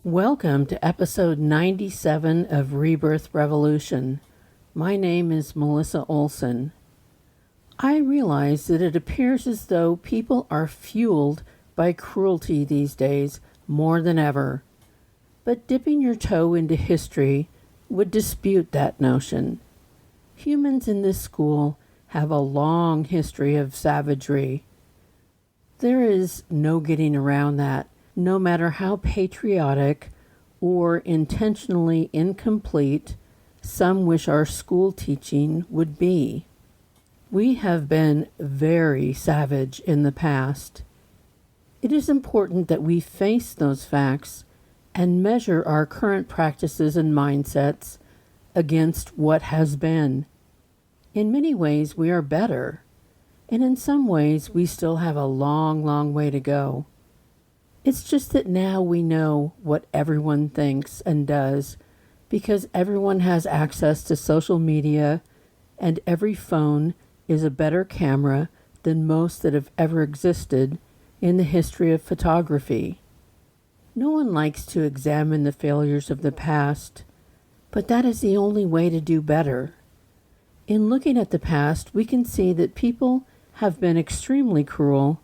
Welcome to episode 97 of Rebirth Revolution. My name is Melissa Olson. I realize that it appears as though people are fueled by cruelty these days more than ever. But dipping your toe into history would dispute that notion. Humans in this school have a long history of savagery. There is no getting around that, no matter how patriotic or intentionally incomplete some wish our school teaching would be. We have been very savage in the past. It is important that we face those facts and measure our current practices and mindsets against what has been. In many ways, we are better, and in some ways, we still have a long, long way to go. It's just that now we know what everyone thinks and does because everyone has access to social media and every phone is a better camera than most that have ever existed in the history of photography. No one likes to examine the failures of the past, but that is the only way to do better. In looking at the past, we can see that people have been extremely cruel,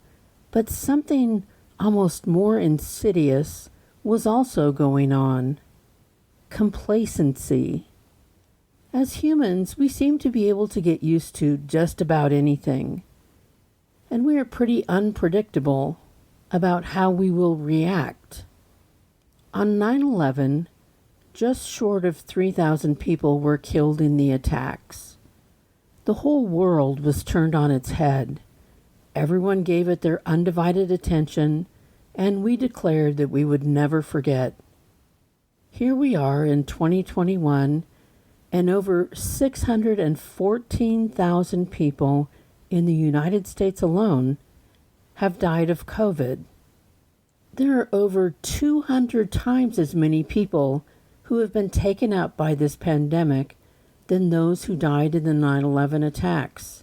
but something almost more insidious was also going on. Complacency. As humans, we seem to be able to get used to just about anything, and we are pretty unpredictable about how we will react. On 9/11, just short of 3,000 people were killed in the attacks. The whole world was turned on its head. Everyone gave it their undivided attention, and we declared that we would never forget. Here we are in 2021, and over 614,000 people in the United States alone have died of COVID. There are over 200 times as many people who have been taken up by this pandemic than those who died in the 9/11 attacks.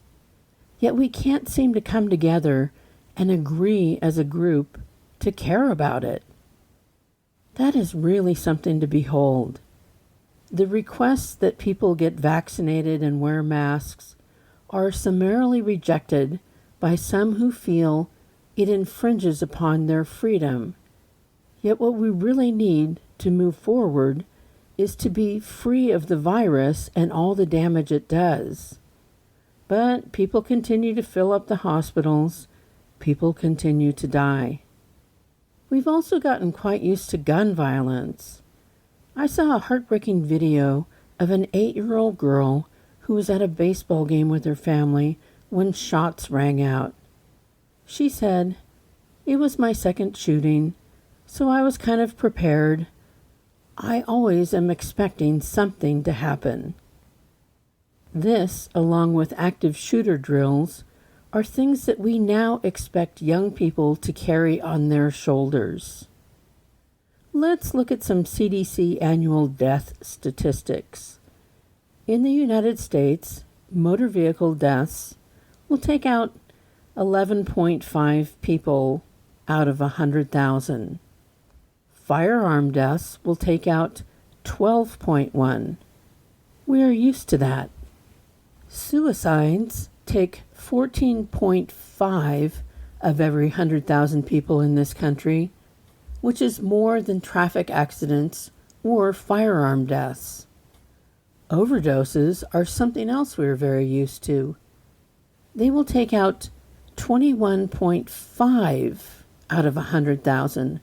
Yet we can't seem to come together and agree as a group to care about it. That is really something to behold. The requests that people get vaccinated and wear masks are summarily rejected by some who feel it infringes upon their freedom. Yet what we really need to move forward is to be free of the virus and all the damage it does. But people continue to fill up the hospitals. People continue to die. We've also gotten quite used to gun violence. I saw a heartbreaking video of an 8-year-old girl who was at a baseball game with her family when shots rang out. She said, "It was my second shooting, so I was kind of prepared. I always am expecting something to happen." This, along with active shooter drills, are things that we now expect young people to carry on their shoulders. Let's look at some CDC annual death statistics. In the United States, motor vehicle deaths will take out 11.5 people out of 100,000. Firearm deaths will take out 12.1. We are used to that. Suicides take 14.5 of every 100,000 people in this country, which is more than traffic accidents or firearm deaths. Overdoses are something else we're very used to. They will take out 21.5 out of 100,000,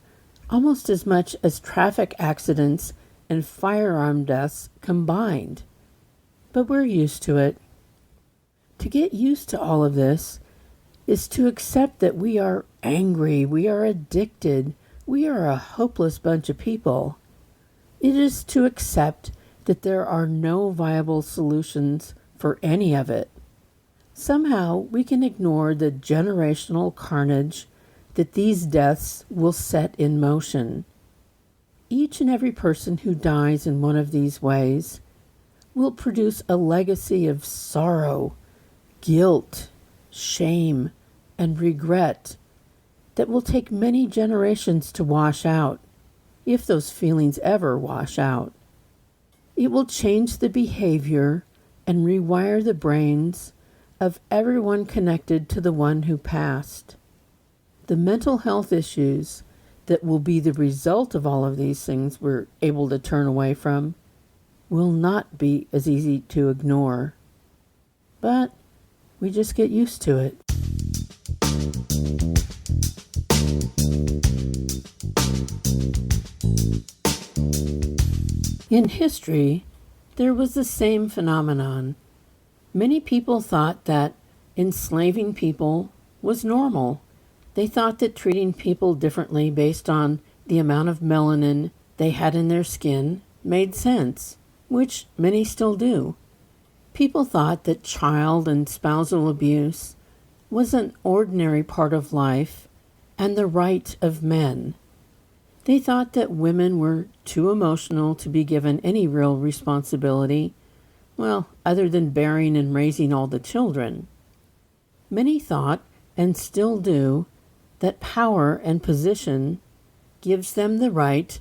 almost as much as traffic accidents and firearm deaths combined. But we're used to it. To get used to all of this is to accept that we are angry, we are addicted, we are a hopeless bunch of people. It is to accept that there are no viable solutions for any of it. Somehow we can ignore the generational carnage that these deaths will set in motion. Each and every person who dies in one of these ways will produce a legacy of sorrow, guilt, shame, and regret that will take many generations to wash out. if those feelings ever wash out. It will change the behavior and rewire the brains of everyone connected to the one who passed. The mental health issues that will be the result of all of these things we're able to turn away from will not be as easy to ignore. But we just get used to it. In history, there was the same phenomenon. Many people thought that enslaving people was normal. They thought that treating people differently based on the amount of melanin they had in their skin made sense, which many still do. People thought that child and spousal abuse was an ordinary part of life and the right of men. They thought that women were too emotional to be given any real responsibility, other than bearing and raising all the children. Many thought, and still do, that power and position gives them the right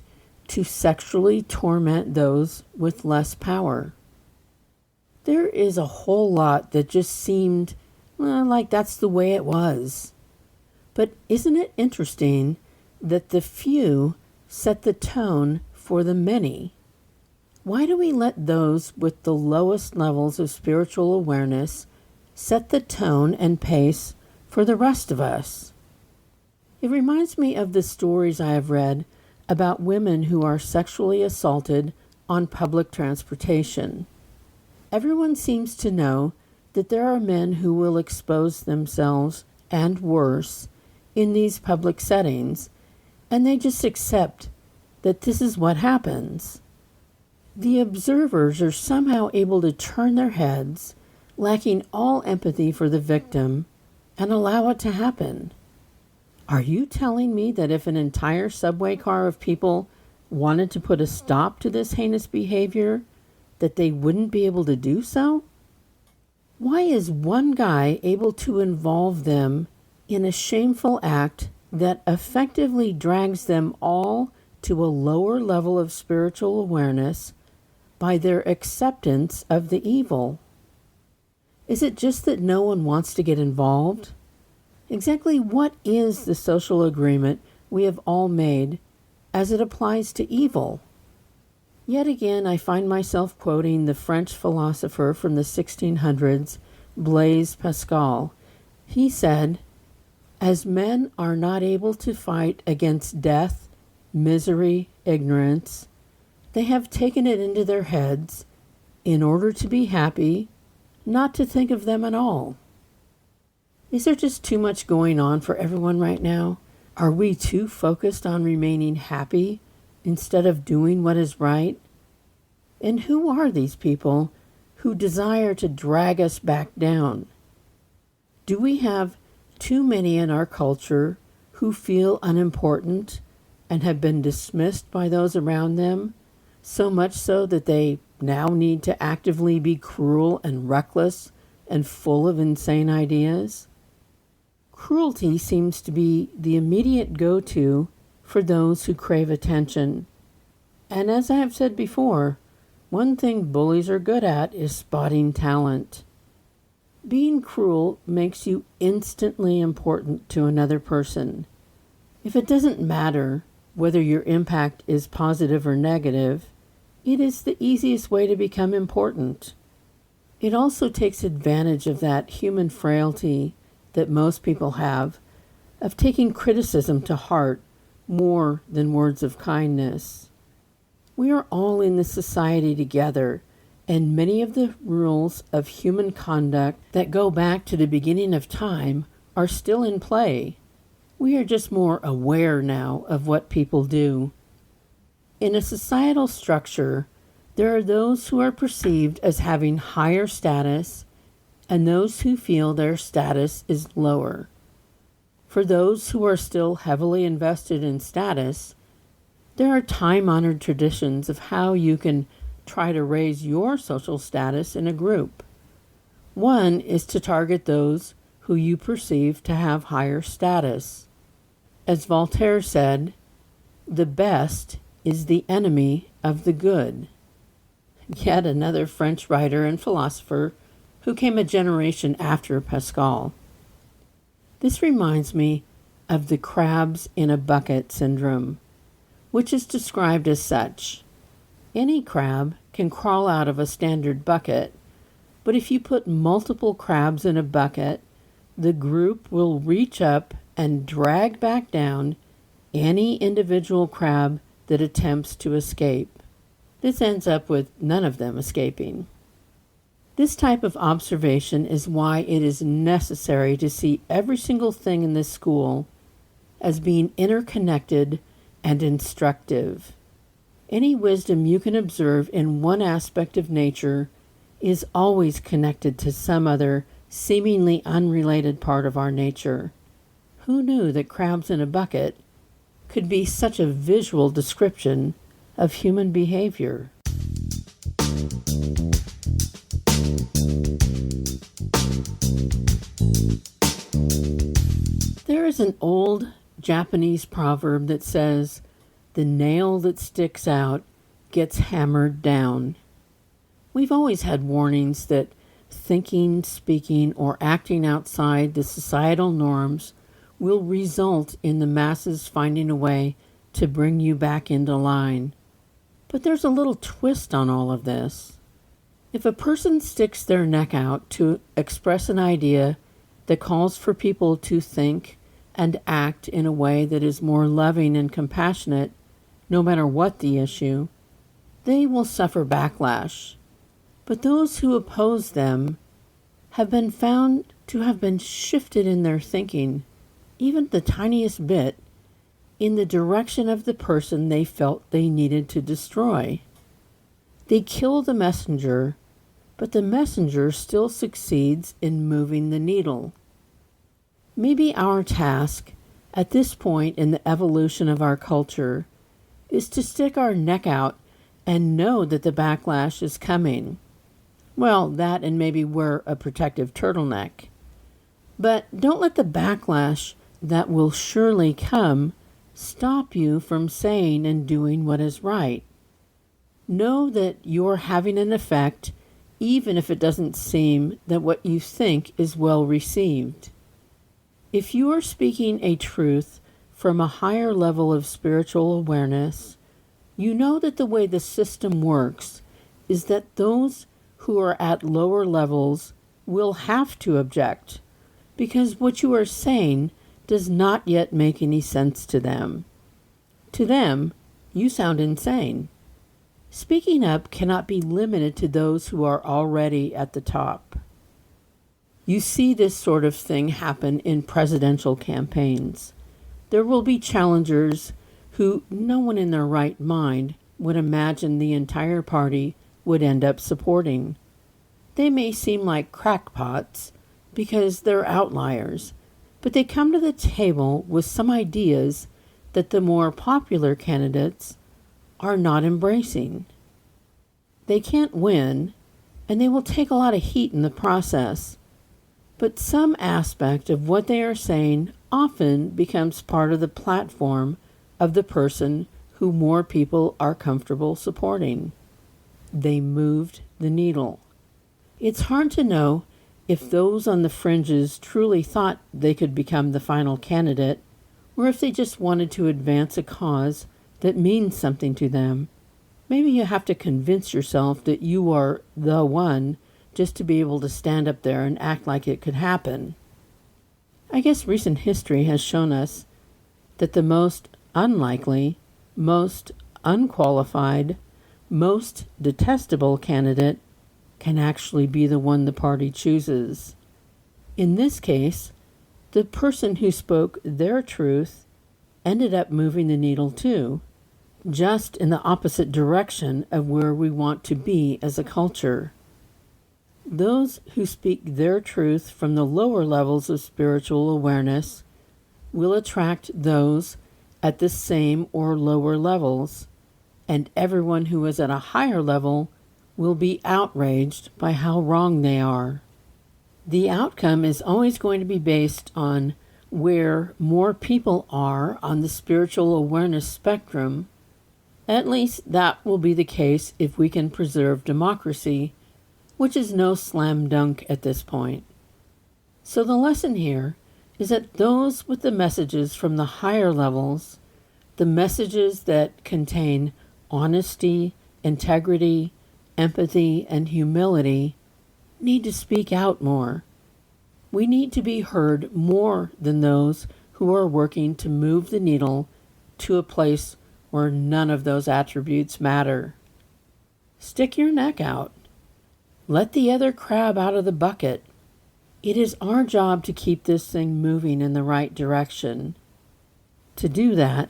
to sexually torment those with less power. There is a whole lot that just seemed like that's the way it was. But isn't it interesting that the few set the tone for the many? Why do we let those with the lowest levels of spiritual awareness set the tone and pace for the rest of us? It reminds me of the stories I have read about women who are sexually assaulted on public transportation. Everyone seems to know that there are men who will expose themselves, and worse, in these public settings, and they just accept that this is what happens. The observers are somehow able to turn their heads, lacking all empathy for the victim, and allow it to happen. Are you telling me that if an entire subway car of people wanted to put a stop to this heinous behavior, that they wouldn't be able to do so? Why is one guy able to involve them in a shameful act that effectively drags them all to a lower level of spiritual awareness by their acceptance of the evil? Is it just that no one wants to get involved? Exactly what is the social agreement we have all made as it applies to evil? Yet again, I find myself quoting the French philosopher from the 1600s, Blaise Pascal. He said, "As men are not able to fight against death, misery, ignorance, they have taken it into their heads, in order to be happy, not to think of them at all." Is there just too much going on for everyone right now? Are we too focused on remaining happy instead of doing what is right? And who are these people who desire to drag us back down? Do we have too many in our culture who feel unimportant and have been dismissed by those around them, so much so that they now need to actively be cruel and reckless and full of insane ideas? Cruelty seems to be the immediate go-to for those who crave attention. And as I have said before, one thing bullies are good at is spotting talent. Being cruel makes you instantly important to another person. If it doesn't matter whether your impact is positive or negative, it is the easiest way to become important. It also takes advantage of that human frailty that most people have, of taking criticism to heart more than words of kindness. We are all in this society together, and many of the rules of human conduct that go back to the beginning of time are still in play. We are just more aware now of what people do. In a societal structure, there are those who are perceived as having higher status and those who feel their status is lower. For those who are still heavily invested in status, there are time-honored traditions of how you can try to raise your social status in a group. One is to target those who you perceive to have higher status. As Voltaire said, "The best is the enemy of the good. Yet another French writer and philosopher who came a generation after Pascal. This reminds me of the crabs in a bucket syndrome, which is described as such. Any crab can crawl out of a standard bucket, but if you put multiple crabs in a bucket, the group will reach up and drag back down any individual crab that attempts to escape. This ends up with none of them escaping. This type of observation is why it is necessary to see every single thing in this school as being interconnected and instructive. Any wisdom you can observe in one aspect of nature is always connected to some other seemingly unrelated part of our nature. Who knew that crabs in a bucket could be such a visual description of human behavior? There is an old Japanese proverb that says, "The nail that sticks out gets hammered down." We've always had warnings that thinking, speaking, or acting outside the societal norms will result in the masses finding a way to bring you back into line. But there's a little twist on all of this. If a person sticks their neck out to express an idea that calls for people to think and act in a way that is more loving and compassionate, no matter what the issue, they will suffer backlash. But those who oppose them have been found to have been shifted in their thinking, even the tiniest bit, in the direction of the person they felt they needed to destroy. They kill the messenger, but the messenger still succeeds in moving the needle. Maybe our task at this point in the evolution of our culture is to stick our neck out and know that the backlash is coming. Well, that and maybe wear a protective turtleneck. But don't let the backlash that will surely come stop you from saying and doing what is right. Know that you're having an effect even if it doesn't seem that what you think is well received. If you are speaking a truth from a higher level of spiritual awareness, you know that the way the system works is that those who are at lower levels will have to object because what you are saying does not yet make any sense to them. To them, you sound insane. Speaking up cannot be limited to those who are already at the top. You see this sort of thing happen in presidential campaigns. There will be challengers who no one in their right mind would imagine the entire party would end up supporting. They may seem like crackpots because they're outliers, but they come to the table with some ideas that the more popular candidates are not embracing. They can't win, and they will take a lot of heat in the process, but some aspect of what they are saying often becomes part of the platform of the person who more people are comfortable supporting. They moved the needle. It's hard to know if those on the fringes truly thought they could become the final candidate, or if they just wanted to advance a cause that means something to them. Maybe you have to convince yourself that you are the one just to be able to stand up there and act like it could happen. I guess recent history has shown us that the most unlikely, most unqualified, most detestable candidate can actually be the one the party chooses. In this case, the person who spoke their truth ended up moving the needle too, just in the opposite direction of where we want to be as a culture. Those who speak their truth from the lower levels of spiritual awareness will attract those at the same or lower levels, and everyone who is at a higher level will be outraged by how wrong they are. The outcome is always going to be based on where more people are on the spiritual awareness spectrum, At least that will be the case if we can preserve democracy, which is no slam dunk at this point. So the lesson here is that those with the messages from the higher levels, the messages that contain honesty, integrity, empathy, and humility, need to speak out more. We need to be heard more than those who are working to move the needle to a place where none of those attributes matter. Stick your neck out. Let the other crab out of the bucket. It is our job to keep this thing moving in the right direction. To do that,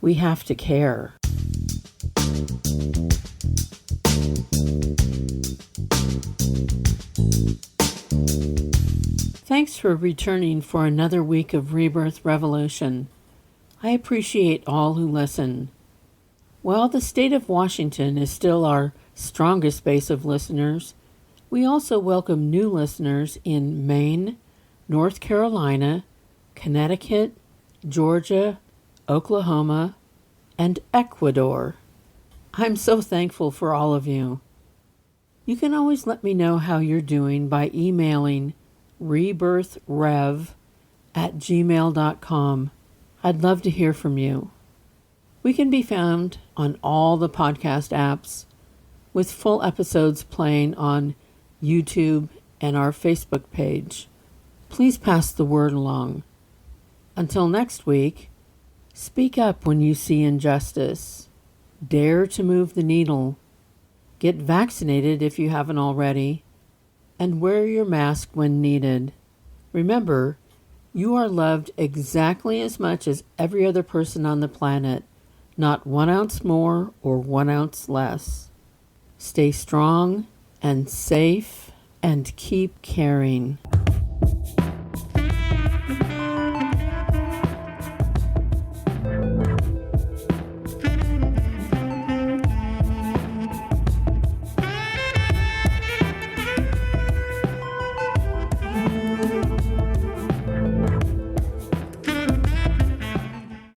we have to care. Thanks for returning for another week of Rebirth Revolution. I appreciate all who listen. While the state of Washington is still our strongest base of listeners, we also welcome new listeners in Maine, North Carolina, Connecticut, Georgia, Oklahoma, and Ecuador. I'm so thankful for all of you. You can always let me know how you're doing by emailing rebirthrev@gmail.com. I'd love to hear from you. We can be found on all the podcast apps, with full episodes playing on YouTube and our Facebook page. Please pass the word along. Until next week, speak up when you see injustice. Dare to move the needle. Get vaccinated if you haven't already. And wear your mask when needed. Remember, you are loved exactly as much as every other person on the planet, not 1 ounce more or 1 ounce less. Stay strong and safe and keep caring.